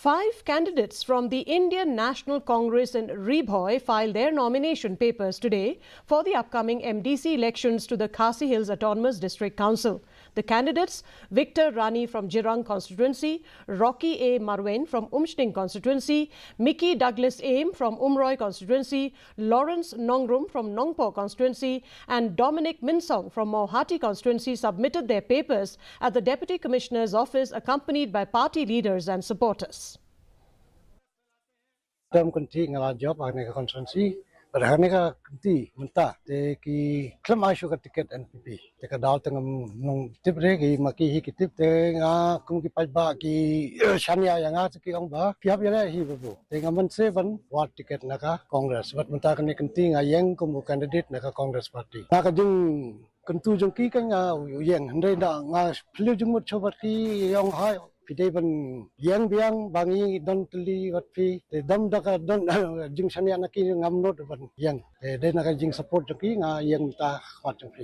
5 candidates from the Indian National Congress in Nongpoh filed their nomination papers today for the upcoming MDC elections to the Khasi Hills Autonomous District Council. The candidates, Victor Rani from Jirang constituency, Rocky A. Marwen from Umshning constituency, Mickey Douglas Aim from Umroy constituency, Lawrence Nongrum from Nongpoh constituency and Dominic Minsong from Mohati constituency submitted their papers at the Deputy Commissioner's office accompanied by party leaders and supporters. Term kunti ngala job ane ka konsensi padahane ka kunti menta te ki klam aisyu ka tiket NPP te ka daw tengam nong tipre ki maki hi kitip te nga kum ki pajba ki shania yang nga ki ong ba piap yale hi bu te ngaman se ban wat tiket naka Congress wat menta kani kunti nga yang kum candidate naka Congress party na ka jung kuntu jung ki ka nga yang ndai na nga phlu jung mut chobat ki yong hai Pidai ban yang biang bangi don teli wat pi te dam daka don jing sania naki ngamnot ban yang te de naka jing support joki nga yang ta kwat jong pi